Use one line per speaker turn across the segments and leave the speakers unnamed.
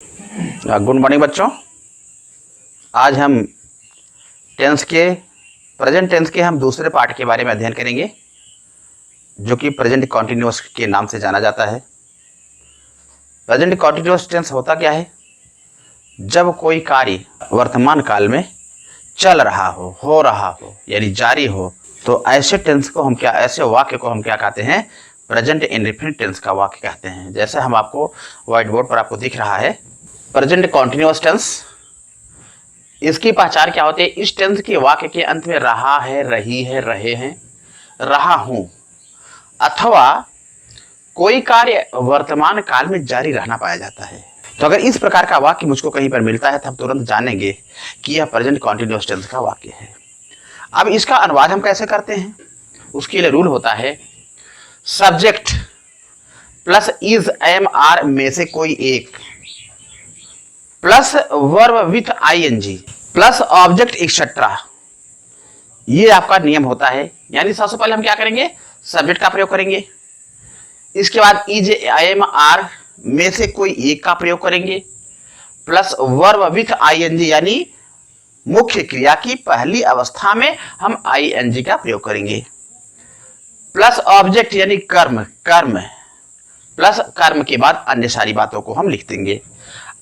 Good morning बच्चों। आज हम टेंस के प्रेजेंट टेंस के हम दूसरे पार्ट के बारे में अध्ययन करेंगे, जो कि प्रेजेंट कॉन्टिन्यूअस के नाम से जाना जाता है। प्रेजेंट कॉन्टिन्यूअस टेंस होता क्या है? जब कोई कार्य वर्तमान काल में चल रहा हो रहा हो, यानी जारी हो, तो ऐसे टेंस को हम क्या, ऐसे वाक्य को हम क्या कहते हैं? प्रेजेंट इंडेफिनिट टेंस का वाक्य कहते हैं। जैसे हम आपको व्हाइट बोर्ड पर आपको दिख रहा है प्रेजेंट कॉन्टिन्यूअस टेंस। इसकी पहचान क्या होती है? इस टेंस के वाक्य के अंत में रहा है, रही है, रहे हैं, रहा हूं अथवा कोई कार्य वर्तमान काल में जारी रहना पाया जाता है। तो अगर इस प्रकार का वाक्य मुझको कहीं पर मिलता है तो हम तुरंत जानेंगे कि यह प्रेजेंट कॉन्टिन्यूअस टेंस का वाक्य है। अब इसका अनुवाद हम कैसे करते हैं? उसके लिए रूल होता है subject plus is am are में से कोई एक plus verb with ING plus object etcetera. ये आपका नियम होता है। यानी सबसे पहले हम क्या करेंगे? सब्जेक्ट का प्रयोग करेंगे। इसके बाद इज एम आर में से कोई एक का प्रयोग करेंगे प्लस वर्ब विथ आईएनजी, यानी मुख्य क्रिया की पहली अवस्था में हम आईएनजी का प्रयोग करेंगे प्लस ऑब्जेक्ट यानी कर्म प्लस कर्म के बाद अन्य सारी बातों को हम लिख देंगे।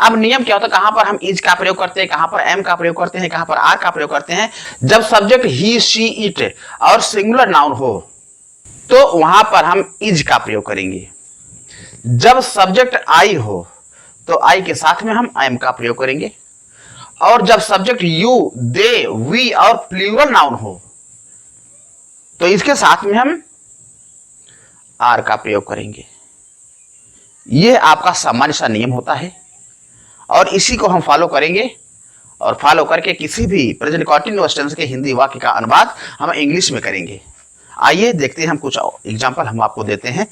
अब नियम क्या होता है? कहां पर हम इज का प्रयोग करते हैं, कहां पर एम का प्रयोग करते हैं, कहां पर आर का प्रयोग करते हैं? जब सब्जेक्ट ही शी इट और सिंगुलर नाउन हो तो वहां पर हम इज का प्रयोग करेंगे। जब सब्जेक्ट आई हो तो आई के साथ में हम एम का प्रयोग करेंगे, और जब सब्जेक्ट यू, दे, वी और प्लूरल नाउन हो तो इसके साथ में हम आर का प्रयोग करेंगे। यह आपका सामान्य सा नियम होता है और इसी को हम फॉलो करेंगे, और फॉलो करके किसी भी प्रेजेंट कॉन्टिन्यूअस टेंस के हिंदी वाक्य का अनुवाद हम इंग्लिश में करेंगे। आइए देखते हैं, हम कुछ एग्जांपल हम आपको देते हैं।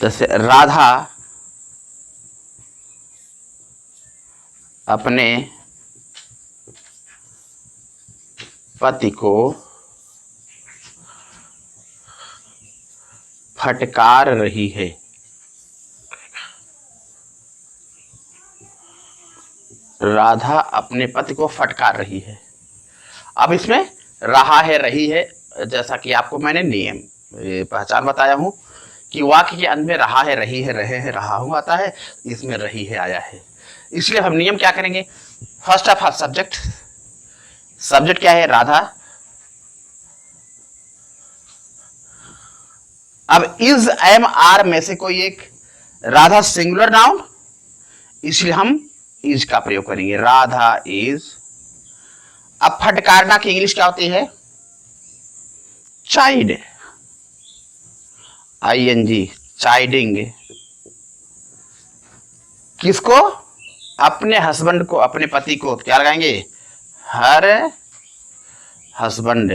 जैसे राधा अपने पति को फटकार रही है। राधा अपने पति को फटकार रही है। अब इसमें रहा है, रही है, जैसा कि आपको मैंने नियम पहचान बताया हूं कि वाक्य के अंत में रहा है, रही है, रहे हैं, रहा हूं आता है, इसमें रही है आया है। इसलिए हम नियम क्या करेंगे? फर्स्ट ऑफ ऑल सब्जेक्ट क्या है? राधा। अब इज एम आर में से कोई एक, राधा सिंगुलर नाउन, इसलिए हम इज का प्रयोग करेंगे, राधा इज। अब फटकारना की इंग्लिश क्या होती है? Chide, ING, chiding. किसको? अपने हस्बैंड को, अपने पति को क्या लगाएंगे? Her husband,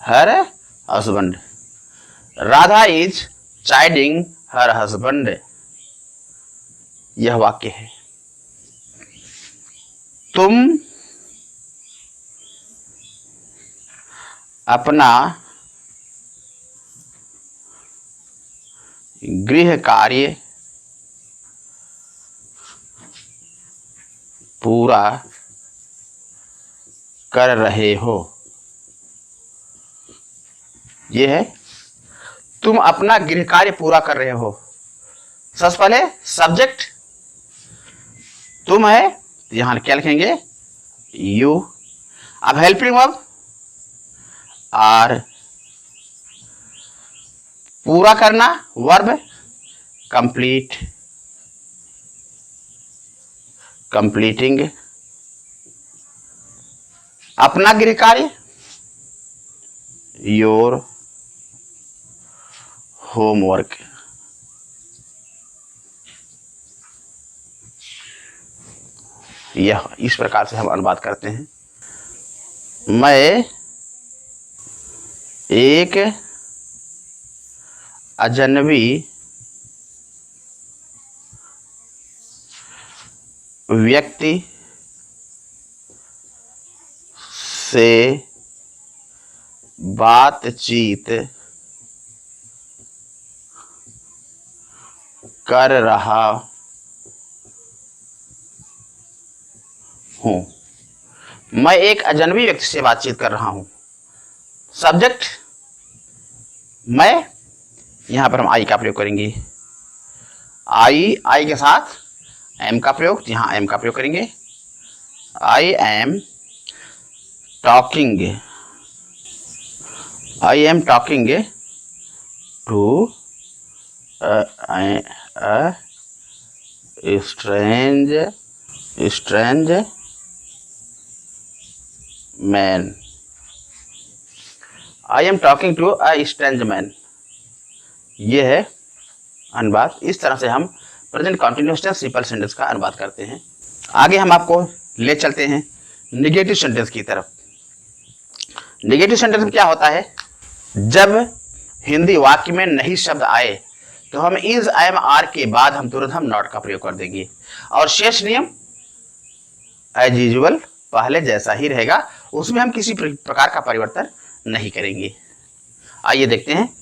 her husband. Radha is chiding her husband, यह वाक्य है। तुम अपना गृह कार्य पूरा कर रहे हो। यह है, तुम अपना गृह कार्य पूरा कर रहे हो। सबसे पहले सब्जेक्ट तुम है, तो यहां क्या लिखेंगे? यू। अब हेल्पिंग वर्ब आर, पूरा करना वर्ब कंप्लीट, कंप्लीटिंग। अपना गृह कार्य योर होमवर्क। यह इस प्रकार से हम अनुवाद करते हैं। मैं एक अजनबी व्यक्ति से बातचीत कर रहा हूं। मैं एक अजनबी व्यक्ति से बातचीत कर रहा हूं। सब्जेक्ट मैं, यहां पर हम आई का प्रयोग करेंगे। आई के साथ एम का प्रयोग, यहां एम का प्रयोग करेंगे। I am talking to strange man. I am talking to a strange man, ये है अनुवाद। इस तरह से हम present continuous tense simple sentence का अनुवाद करते हैं। आगे हम आपको ले चलते हैं नेगेटिव सेंटेंस की तरफ। नेगेटिव सेंटेंस में क्या होता है, जब हिंदी वाक्य में नहीं शब्द आए तो हम इज, एम, आर के बाद हम तुरंत नॉट का प्रयोग कर देंगे और शेष नियम एज यूजुअल पहले जैसा ही रहेगा, उसमें हम किसी प्रकार का परिवर्तन नहीं करेंगे। आइए देखते हैं।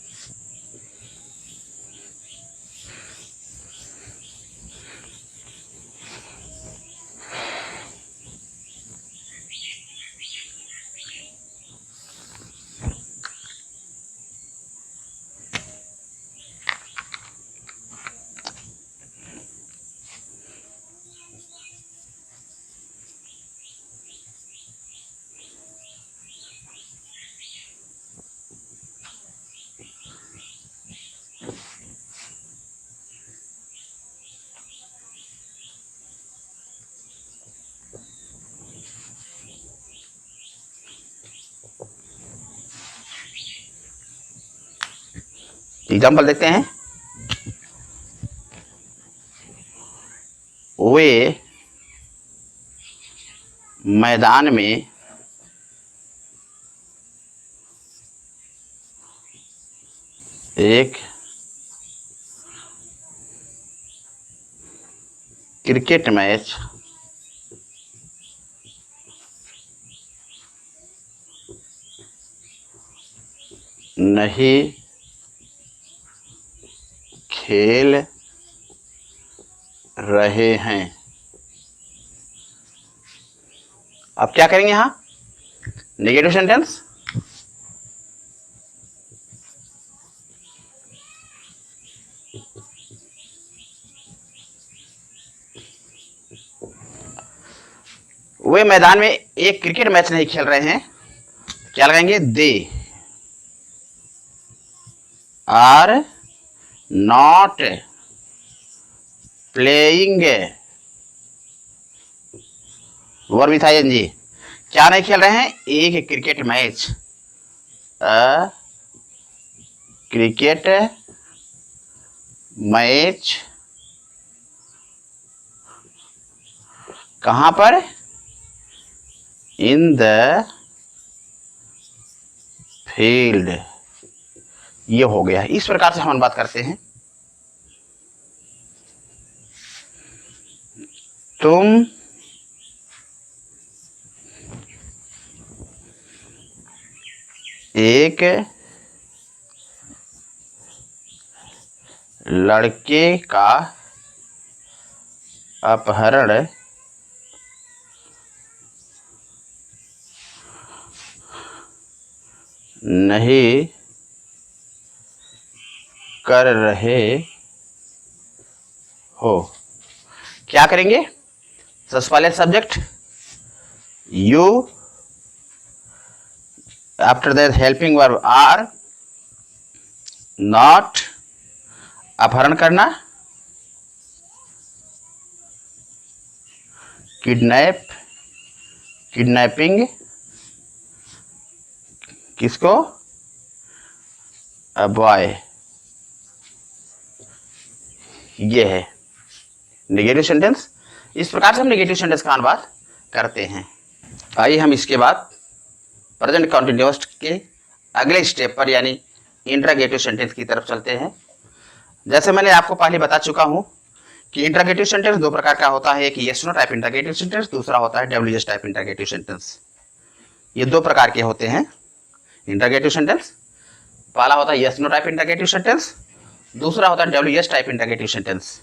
एग्जाम्पल देखते हैं। वे मैदान में एक क्रिकेट मैच नहीं खेल रहे हैं। अब क्या करेंगे यहां, नेगेटिव सेंटेंस। वे मैदान में एक क्रिकेट मैच नहीं खेल रहे हैं, क्या लगाएंगे, they are not playing, verb with ING. क्या नहीं खेल रहे हैं, एक क्रिकेट मैच, क्रिकेट मैच कहां पर, इन द फील्ड। ये हो गया। इस प्रकार से हम बात करते हैं। तुम एक लड़के का अपहरण नहीं कर रहे हो। क्या करेंगे, सबसे पहले subject you, after that helping verb are, not अपहरण करना, किडनैपिंग किसको, अ बॉय। ये है नेगेटिव सेंटेंस। इस प्रकार से हम नेगेटिव सेंटेंस का अनुवाद करते हैं। आइए हम इसके बाद प्रेजेंट कंटिन्यूअस के अगले स्टेप पर यानी इंट्रोगेटिव सेंटेंस की तरफ चलते हैं। जैसे मैंने आपको पहले बता चुका हूं कि इंट्रोगेटिव सेंटेंस दो प्रकार का होता है, एक yes no type interrogative sentence, दूसरा होता है डब्ल्यूएस टाइप इंट्रोगेटिव सेंटेंस। ये दो प्रकार के होते हैं इंट्रोगेटिव सेंटेंस। पहला होता है yes no type interrogative sentence, दूसरा होता है डब्ल्यूएस टाइप इंट्रोगेटिव सेंटेंस।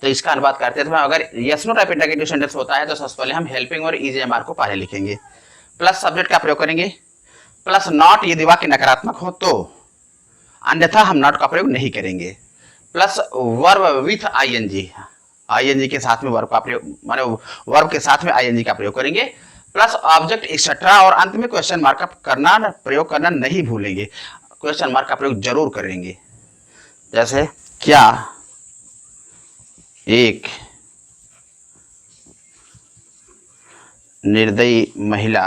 तो इसका अनुवाद करते हैं। तो अगर yes no type interrogative sentence होता है तो सबसे पहले हम हेल्पिंग और इज एम आर को पहले लिखेंगे, प्लस सब्जेक्ट का प्रयोग करेंगे, प्लस नॉट यदि वाक्य नकारात्मक हो तो, अन्यथा हम नॉट का प्रयोग नहीं करेंगे, plus verb with ING, ING के साथ में वर्ब का प्रयोग, माने वर्ब के साथ में आईएनजी का प्रयोग करेंगे, प्लस ऑब्जेक्ट एक्सेट्रा, और अंत में क्वेश्चन मार्क का प्रयोग करना नहीं भूलेंगे, क्वेश्चन मार्क का प्रयोग जरूर करेंगे। जैसे क्या एक निर्दयी महिला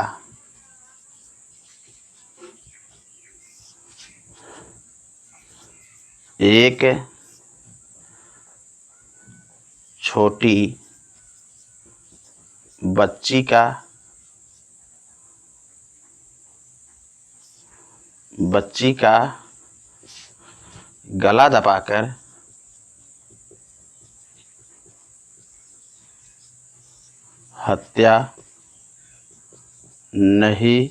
एक छोटी बच्ची का गला दबाकर हत्या नहीं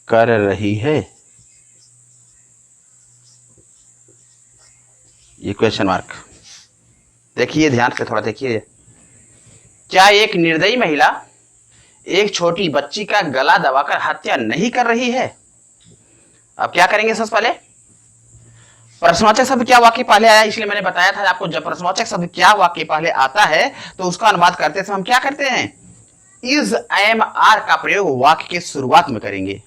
कर रही है। ये क्वेश्चन मार्क देखिए, ध्यान से थोड़ा देखिए। क्या एक निर्दयी महिला एक छोटी बच्ची का गला दबाकर हत्या नहीं कर रही है? अब क्या करेंगे? सबसे पहले प्रश्नवाचक शब्द क्या वाक्य पहले आया, इसलिए मैंने बताया था आपको, जब प्रश्नवाचक शब्द क्या वाक्य पहले आता है तो उसका अनुवाद करते समय हम क्या करते हैं? इज एम आर का प्रयोग वाक्य के शुरुआत में करेंगे,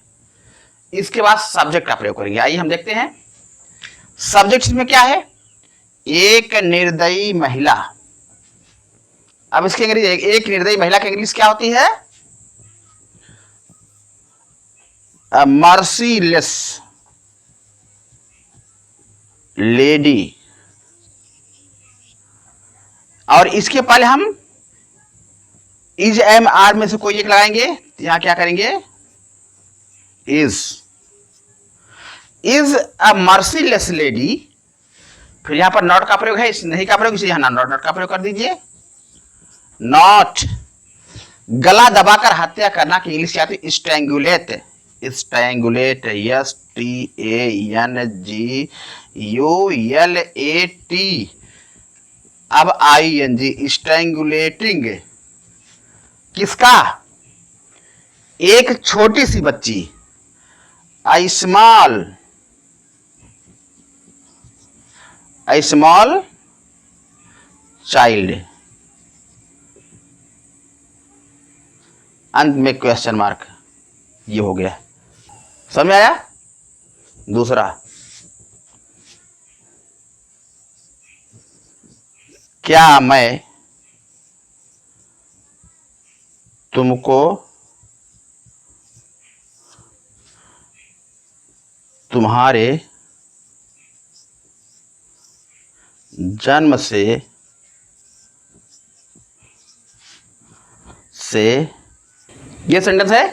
इसके बाद सब्जेक्ट का प्रयोग करेंगे। आइए हम देखते हैं सब्जेक्ट में क्या है, एक निर्दयी महिला। अब इसके अंग्रेजी, एक निर्दयी महिला की इंग्लिश क्या होती है? Merciless lady. और इसके पहले हम इज एम आर में से कोई एक लगाएंगे, यहां क्या करेंगे? इज अ मर्सीलेस लेडी, फिर यहां पर नॉट का प्रयोग है, इस नहीं का प्रयोग, इसलिए यहां नॉट का प्रयोग कर दीजिए। नॉट, गला दबाकर हत्या करना की इंग्लिश क्या आती है? Strangulate, strangulate, S T A N G U L A T, अब आई एन जी, स्ट्रैंगुलेटिंग। किसका? एक छोटी सी बच्ची, आई स्मॉल चाइल्ड, अंत में क्वेश्चन मार्क। ये हो गया, समझ में आया? दूसरा, क्या मैं तुमको तुम्हारे जन्म से ये सेंटेंस है,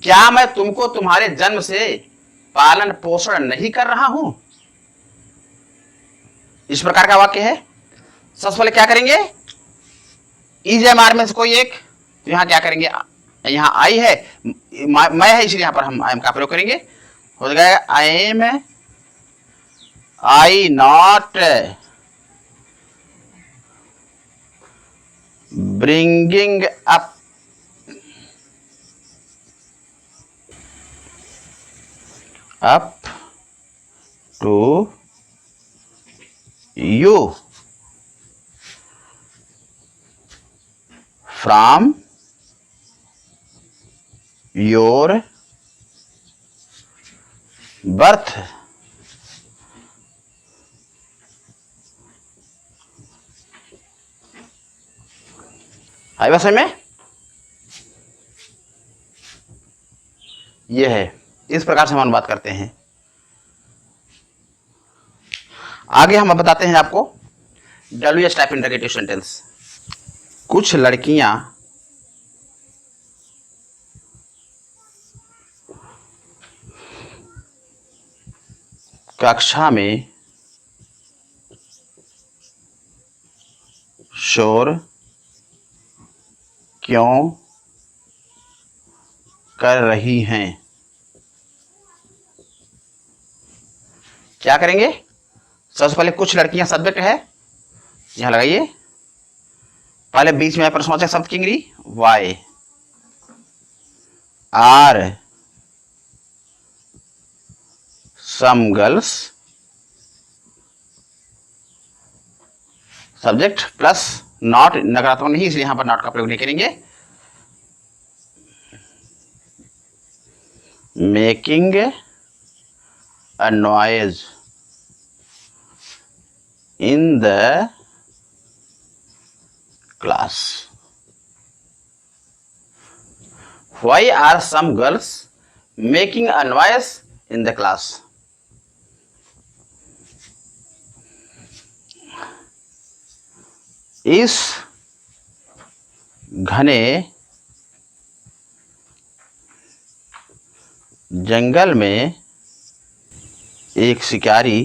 क्या मैं तुमको तुम्हारे जन्म से पालन पोषण नहीं कर रहा हूं? इस प्रकार का वाक्य है। सबसे पहले क्या करेंगे? इज एम आर में से कोई एक, तो यहां क्या करेंगे? यहां आई है, मैं है, इसलिए यहां पर हम आई एम का प्रयोग करेंगे। हो जाएगा I not bringing up to you from your birth। आई बात समझ में? यह है, इस प्रकार से हम बात करते हैं। आगे हम बताते हैं आपको WH टाइप इंटरोगेटिव सेंटेंस। कुछ लड़कियां कक्षा में शोर क्यों कर रही हैं? क्या करेंगे? सबसे पहले कुछ लड़कियां सब्जेक्ट है, यहां लगाइए। पहले बीच में प्रश्नवाचक शब्द की इंग्री why are some girls subject plus not, नकारात्मक नहीं इसलिए यहां पर नॉट का प्रयोग नहीं करेंगे। Making a noise in the class. Why are some girls making a noise in the class? इस घने जंगल में एक शिकारी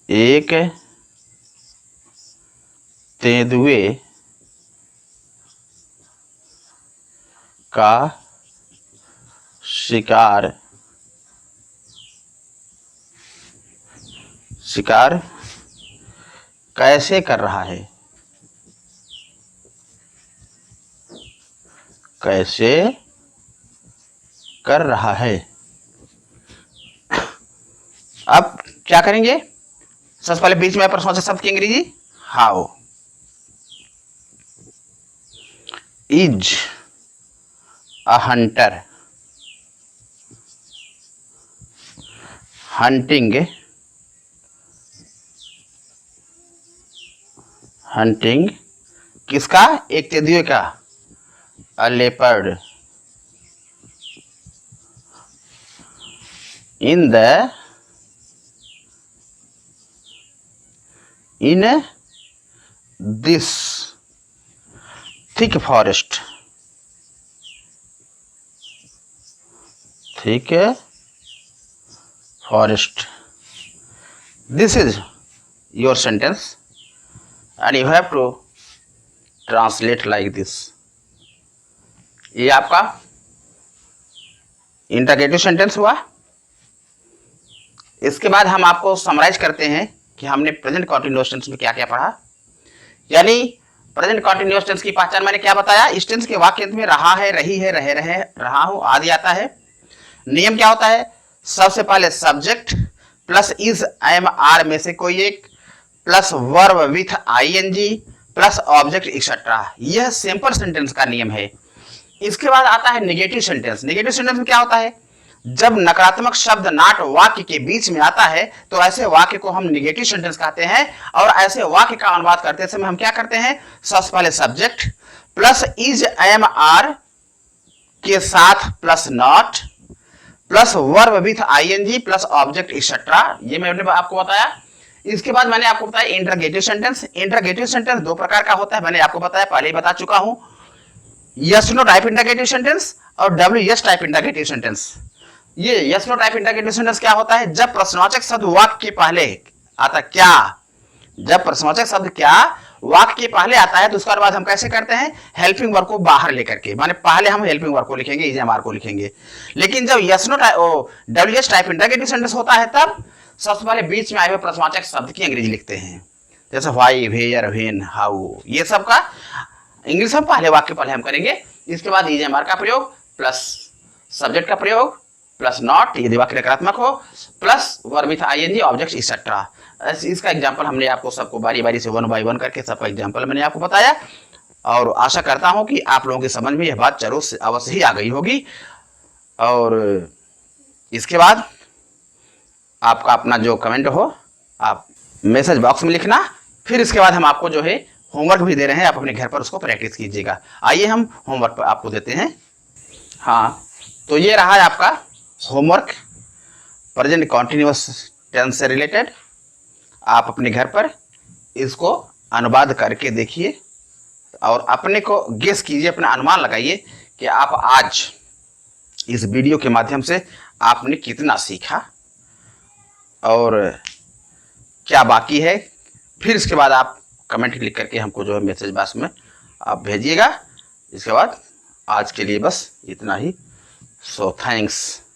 एक तेंदुए का शिकार कैसे कर रहा है? कैसे कर रहा है? अब क्या करेंगे? सबसे पहले बीच में प्रश्नवाचक शब्द की अंग्रेजी how. Is a Hunter hunting किसका? एक तेंदुए का। अ leopard in this thick forest. This is your sentence and you have to translate like this. ये आपका इंटरगेटिव सेंटेंस हुआ। इसके बाद हम आपको समराइज करते हैं कि हमने प्रेजेंट कॉन्टिन्यूअस टेंस में क्या क्या पढ़ा। यानी प्रेजेंट कॉन्टिन्यूअस टेंस की पहचान मैंने क्या बताया? इस टेंस के वाक्य में रहा है, रही है, रहे रहे, रहा हूं आदि आता है। नियम क्या होता है? सबसे पहले subject plus is am are में से कोई एक plus verb with ING plus object etcetera. यह सिंपल सेंटेंस का नियम है। इसके बाद आता है नेगेटिव सेंटेंस। नेगेटिव सेंटेंस में क्या होता है? जब नकारात्मक शब्द नाट वाक्य के बीच में आता है तो ऐसे वाक्य को हम नेगेटिव सेंटेंस कहते हैं। और ऐसे वाक्य का अनुवाद करते समय हम क्या करते हैं? सबसे पहले subject plus is am are के साथ plus not plus verb with ING plus object etcetera. ये मैंने आपको बताया। इसके बाद मैंने आपको बताया इंटरगेटिव सेंटेंस। इंटरगेटिव सेंटेंस दो प्रकार का होता है, मैंने आपको बताया, पहले ही बता चुका हूं। Yes no type interrogative sentence और W yes type interrogative sentence. ये yes no type interrogative sentence क्या होता है? जब प्रश्नवाचक शब्द वाक्य के पहले आता क्या, जब प्रश्नवाचक शब्द क्या वाक्य के पहले आता है तो उसके बाद हम कैसे करते हैं? हेल्पिंग वर्ब को बाहर लेकर के, माने पहले हम हेल्पिंग वर्ब को लिखेंगे, इज एम आर को लिखेंगे। लेकिन जब yes no W S type interrogative sentence होता है तब सबसे पहले बीच में आए हुए प्रश्नवाचक शब्द की अंग्रेजी लिखते हैं। जैसे व्हाई, वेयर, व्हेन, हाउ, ये सब का इंग्लिश हम पहले वाक्य पहले हम करेंगे। इसके बाद इज एम आर का प्रयोग प्लस सब्जेक्ट का प्रयोग प्लस नॉट यदि वाक्य नकारात्मक हो plus verb with ING object etcetera. इसका एग्जांपल हमने आपको सबको बारी बारी से वन बाय वन करके सबका एग्जांपल मैंने आपको बताया। और आशा करता हूं कि आप लोगों की समझ में यह बात जरूर से अवश्य ही आ गई होगी। और इसके बाद आपका अपना जो कमेंट हो आप मैसेज बॉक्स में लिखना। फिर इसके बाद हम आपको जो है होमवर्क भी दे रहे हैं, आप अपने घर पर उसको प्रैक्टिस कीजिएगा। आइए हम होमवर्क आपको देते हैं। हाँ, तो ये रहा है आपका होमवर्क प्रेजेंट कॉन्टिन्यूअस टेंस से रिलेटेड। आप अपने घर पर इसको अनुवाद करके देखिए और अपने को गेस कीजिए, अपना अनुमान लगाइए कि आप आज इस वीडियो के माध्यम से आपने कितना सीखा और क्या बाकी है। फिर इसके बाद आप कमेंट लिख करके हमको जो है मैसेज बॉक्स में आप भेजिएगा। इसके बाद आज के लिए बस इतना ही। So thanks.